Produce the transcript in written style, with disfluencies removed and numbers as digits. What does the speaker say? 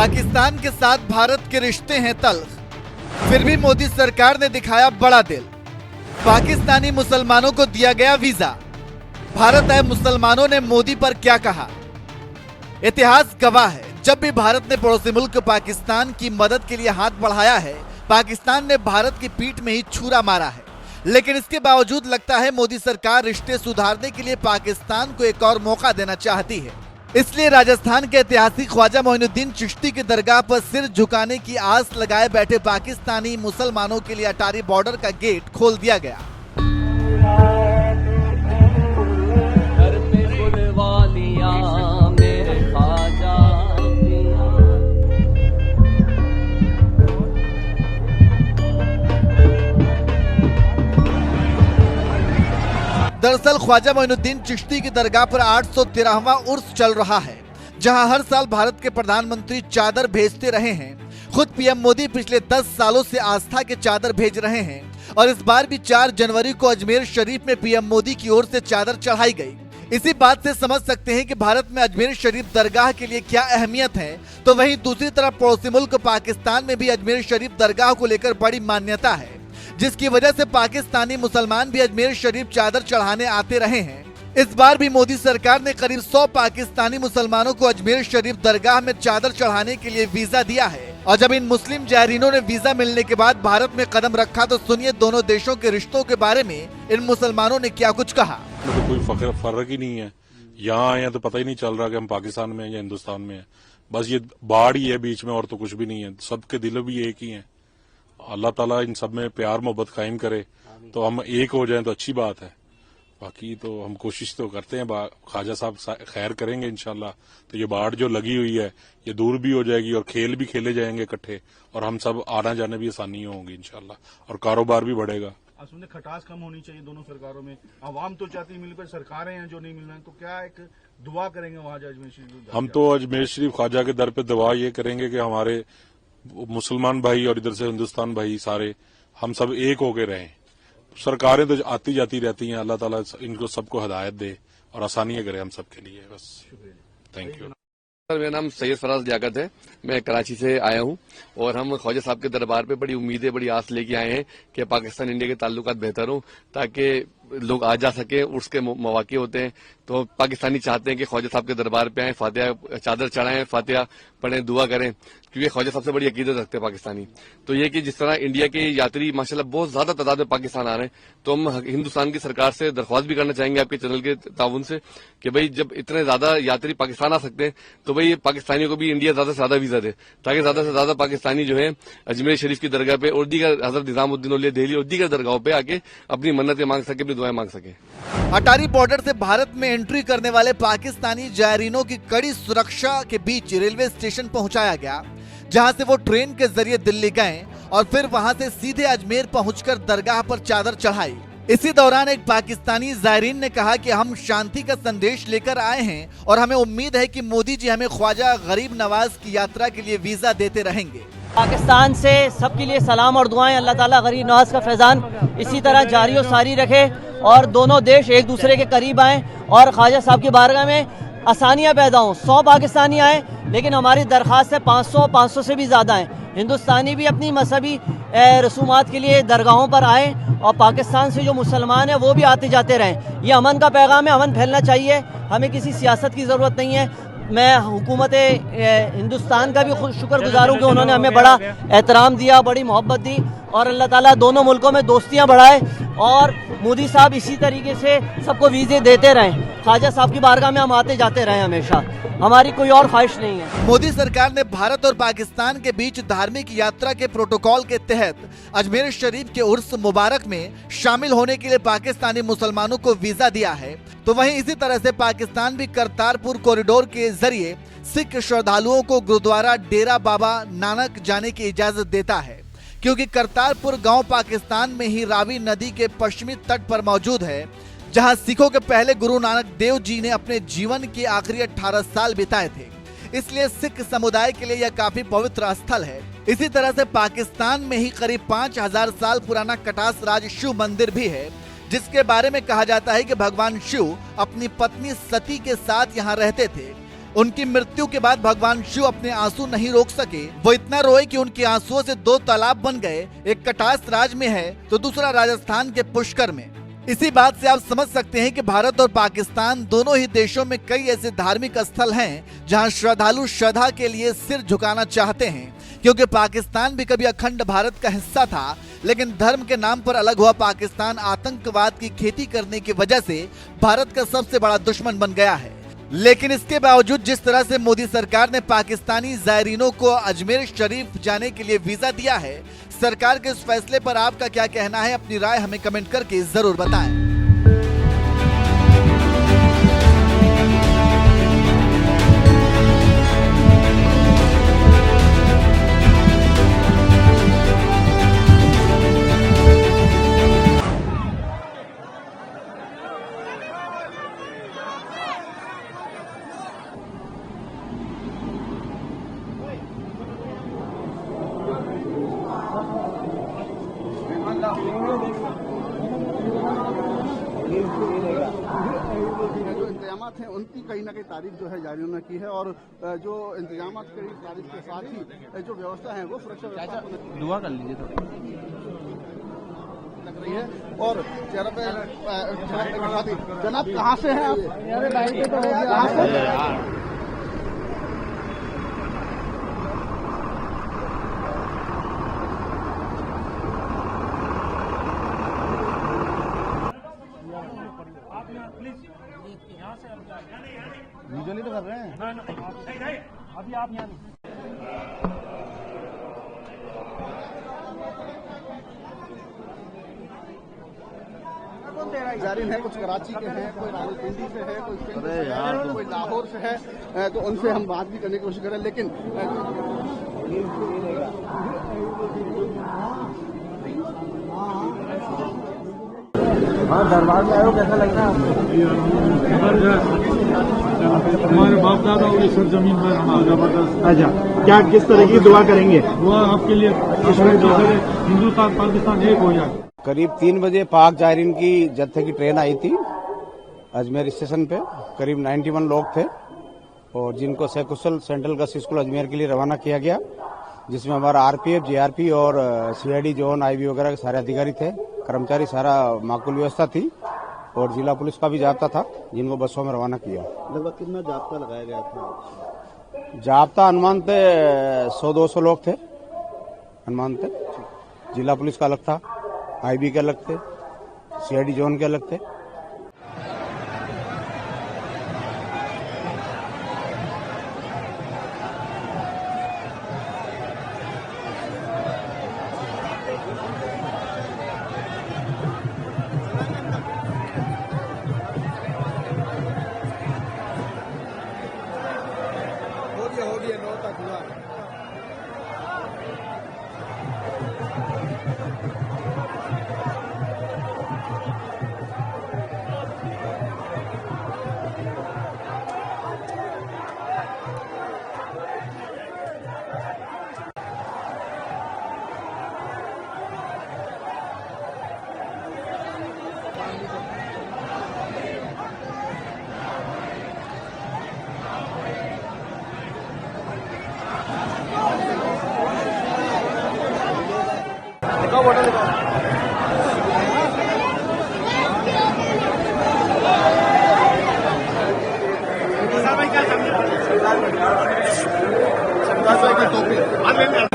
पाकिस्तान के साथ भारत के रिश्ते हैं तल्ख, फिर भी मोदी सरकार ने दिखाया बड़ा दिल। पाकिस्तानी मुसलमानों को दिया गया वीजा। भारत आए मुसलमानों ने मोदी पर क्या कहा? इतिहास गवाह है, जब भी भारत ने पड़ोसी मुल्क पाकिस्तान की मदद के लिए हाथ बढ़ाया है, पाकिस्तान ने भारत की पीठ में ही छुरा मारा है। लेकिन इसके बावजूद लगता है मोदी सरकार रिश्ते सुधारने के लिए पाकिस्तान को एक और मौका देना चाहती है। इसलिए राजस्थान के ऐतिहासिक ख्वाजा मोइनुद्दीन चिश्ती की दरगाह पर सिर झुकाने की आस लगाए बैठे पाकिस्तानी मुसलमानों के लिए अटारी बॉर्डर का गेट खोल दिया गया। दरअसल ख्वाजा मोइनुद्दीन चिश्ती की दरगाह पर 813वां उर्स चल रहा है, जहां हर साल भारत के प्रधानमंत्री चादर भेजते रहे हैं। खुद पीएम मोदी पिछले 10 सालों से आस्था के चादर भेज रहे हैं और इस बार भी 4 जनवरी को अजमेर शरीफ में पीएम मोदी की ओर से चादर चढ़ाई गई। इसी बात से समझ सकते हैं कि भारत में अजमेर शरीफ दरगाह के लिए क्या अहमियत है। तो वहीं दूसरी तरफ पड़ोसी मुल्क पाकिस्तान में भी अजमेर शरीफ दरगाह को लेकर बड़ी मान्यता है, जिसकी वजह से पाकिस्तानी मुसलमान भी अजमेर शरीफ चादर चढ़ाने आते रहे हैं। इस बार भी मोदी सरकार ने करीब 100 पाकिस्तानी मुसलमानों को अजमेर शरीफ दरगाह में चादर चढ़ाने के लिए वीजा दिया है। और जब इन मुस्लिम जायरीनों ने वीजा मिलने के बाद भारत में कदम रखा, तो सुनिए दोनों देशों के रिश्तों के बारे में इन मुसलमानों ने क्या कुछ कहा। तो कोई फर्क ही नहीं है, यहाँ आए हैं तो पता ही नहीं चल रहा कि हम पाकिस्तान में हैं या हिंदुस्तान में हैं। बस ये बाढ़ ही है बीच में, और तो कुछ भी नहीं है। सबके दिल भी एक ही हैं। अल्लाह ताला इन सब में प्यार मोहब्बत कायम करे, तो हम एक हो जाएं तो अच्छी बात है। बाकी तो हम कोशिश तो करते हैं, ख्वाजा साहब खैर करेंगे इंशाल्लाह। तो ये बाढ़ जो लगी हुई है ये दूर भी हो जाएगी और खेल भी खेले जाएंगे इकट्ठे, और हम सब आना जाने भी आसानी होगी इंशाल्लाह, और कारोबार भी बढ़ेगा। खटास कम होनी चाहिए दोनों सरकारों में। आवाम तो चाहती है मिल पर, सरकारें हैं जो नहीं मिल रही, तो क्या एक दुआ करेंगे वहाँ अजमेर शरीफ? हम तो अजमेर शरीफ ख्वाजा के दर पे दुआ ये करेंगे कि हमारे मुसलमान भाई और इधर से हिंदुस्तान भाई सारे हम सब एक होके रहें। सरकारें तो आती जाती रहती हैं, अल्लाह ताला इनको सबको हिदायत दे और आसानियां करे हम सबके लिए। बस थैंक यू। मेरा नाम सैयद फराज लियाकत है, मैं कराची से आया हूं और हम ख्वाजा साहब के दरबार पे बड़ी उम्मीदें, बड़ी आस लेके आए हैं कि पाकिस्तान इंडिया के ताल्लुकात बेहतर हों, ताकि लोग आ जा सके। उसके मौके होते हैं तो पाकिस्तानी चाहते हैं कि ख्वाजा साहब के दरबार पे आए, फातिहा चादर चढ़ाएं, फातिहा पढ़ें, दुआ करें, क्योंकि ख्वाजा साहब से बड़ी अकीदत रखते हैं पाकिस्तानी। तो ये कि जिस तरह इंडिया के यात्री माशाल्लाह बहुत ज्यादा तादाद में पाकिस्तान आ रहे हैं, तो हम हिंदुस्तान की सरकार से दरख्वास्त भी करना चाहेंगे आपके चैनल के ताउन से कि भाई जब इतने ज्यादा यात्री पाकिस्तान आ सकते हैं तो भाई पाकिस्तानियों को भी इंडिया ज्यादा से ज्यादा वीजा दे, ताकि ज्यादा से ज्यादा पाकिस्तानी जो है अजमेर शरीफ की दरगाह पे और दीगर हजरत निजामुद्दीन औलिया दिल्ली और दीगर दरगाहों पे आके अपनी मन्नतें मांग सके, अपनी दुआएं मांग सके। अटारी बॉर्डर से भारत में एंट्री करने वाले पाकिस्तानी जायरीनों की कड़ी सुरक्षा के बीच रेलवे स्टेशन पहुंचाया गया, जहां से वो ट्रेन के जरिए दिल्ली गए और फिर वहां से सीधे अजमेर पहुंचकर दरगाह पर चादर चढ़ाई। इसी दौरान एक पाकिस्तानी जायरीन ने कहा कि हम शांति का संदेश लेकर आए हैं और हमें उम्मीद है कि मोदी जी हमें ख्वाजा गरीब नवाज की यात्रा के लिए वीजा देते रहेंगे। पाकिस्तान से सबके लिए सलाम और दुआएं। अल्लाह ताला गरीब नवाज का फैजान इसी तरह जारी और सारी रखे और दोनों देश एक दूसरे के करीब आएँ और ख्वाजा साहब की बारगाह में आसानियाँ पैदा हों। 100 पाकिस्तानी आए, लेकिन हमारी दरख्वास्त है 500 से भी ज़्यादा हैं। हिंदुस्तानी भी अपनी मजहबी रसूमात के लिए दरगाहों पर आए और पाकिस्तान से जो मुसलमान हैं वो भी आते जाते रहें। ये अमन का पैगाम है, अमन फैलना चाहिए। हमें किसी सियासत की ज़रूरत नहीं है। मैं हुकूमत हिंदुस्तान का भी शुक्रगुजार हूँ कि उन्होंने हमें बड़ा एहतराम दिया, बड़ी मोहब्बत दी, और अल्लाह ताला दोनों मुल्कों में दोस्तियाँ बढ़ाए और मोदी साहब इसी तरीके से सबको वीज़े देते रहें। ख्वाजा साहब की बारगाह में हम आते जाते रहें हमेशा, हमारी कोई और ख्वाहिश नहीं है। मोदी सरकार ने भारत और पाकिस्तान के बीच धार्मिक यात्रा के प्रोटोकॉल के तहत अजमेर शरीफ के उर्स मुबारक में शामिल होने के लिए पाकिस्तानी मुसलमानों को वीजा दिया है। तो वहीं इसी तरह से पाकिस्तान भी करतारपुर कॉरिडोर के जरिए सिख श्रद्धालुओं को गुरुद्वारा डेरा बाबा नानक जाने की इजाजत देता है, क्योंकि करतारपुर गांव पाकिस्तान में ही रावी नदी के पश्चिमी तट पर मौजूद है, जहां सिखों के पहले गुरु नानक देव जी ने अपने जीवन के आखिरी 18 साल बिताए थे। इसलिए सिख समुदाय के लिए यह काफी पवित्र स्थल है। इसी तरह से पाकिस्तान में ही करीब 5000 साल पुराना कटास राज शिव मंदिर भी है, जिसके बारे में कहा जाता है कि भगवान शिव अपनी पत्नी सती के साथ यहाँ रहते थे। उनकी मृत्यु के बाद भगवान शिव अपने आंसू नहीं रोक सके। वो इतना रोए कि उनके आंसुओं से 2 तालाब बन गए। एक कटास राज में है तो दूसरा राजस्थान के पुष्कर में। इसी बात से आप समझ सकते हैं कि भारत और पाकिस्तान दोनों ही देशों में कई ऐसे धार्मिक स्थल हैं जहां श्रद्धालु श्रद्धा के लिए सिर झुकाना चाहते हैं, क्योंकि पाकिस्तान भी कभी अखंड भारत का हिस्सा था, लेकिन धर्म के नाम पर अलग हुआ पाकिस्तान आतंकवाद की खेती करने की वजह से भारत का सबसे बड़ा दुश्मन बन गया है। लेकिन इसके बावजूद जिस तरह से मोदी सरकार ने पाकिस्तानी जायरीनों को अजमेर शरीफ जाने के लिए वीजा दिया है, सरकार के इस फैसले पर आपका क्या कहना है? अपनी राय हमें कमेंट करके जरूर बताएं। जो इंतजाम हैं उनकी कहीं ना कहीं तारीफ जो है जारी ने की है, और जो इंतजाम की तारीफ के साथ ही जो व्यवस्था है वो सुरक्षा व्यवस्था दुआ कर लीजिए थोड़ा लग रही है। और चेहरे पे जनाब कहाँ से हैं आप? कहाँ से? यूजुअली तो कर रहे हैं। अभी आप यहाँ जारी है, कुछ कराची के हैं, कोई रावलपिंडी से है, कोई सिंध से है, कोई लाहौर से है, तो उनसे हम बात भी करने की कोशिश करें। लेकिन दरबार में आए हो, कैसा लग रहा है हमारे बाप दादा और इस जमीन पर हमारा जबरदस्त। अच्छा, क्या किस तरह की दुआ करेंगे? दुआ आपके लिए हिंदुस्तान पाकिस्तान एक हो जाए। करीब 3 बजे पाक जायरीन की जत्थे की ट्रेन आई थी अजमेर स्टेशन पे। करीब 91 लोग थे और जिनको सकुशल सेंट्रल गर्ल्स स्कूल अजमेर के लिए रवाना किया गया, जिसमें हमारा आरपीएफ, जीआरपी और सीआईडी जोन, आईबी वगैरह के सारे अधिकारी थे, कर्मचारी, सारा माकूल व्यवस्था थी और जिला पुलिस का भी जाब्ता था, जिनको बसों में रवाना किया। लगभग कितना जाब्ता लगाया गया था? जाब्ता अनुमान थे 100-200 लोग थे अनुमान थे। जिला पुलिस का अलग था, आईबी के अलग थे, सीआईडी जोन के अलग थे। हो गया 9 तक हुआ। क्या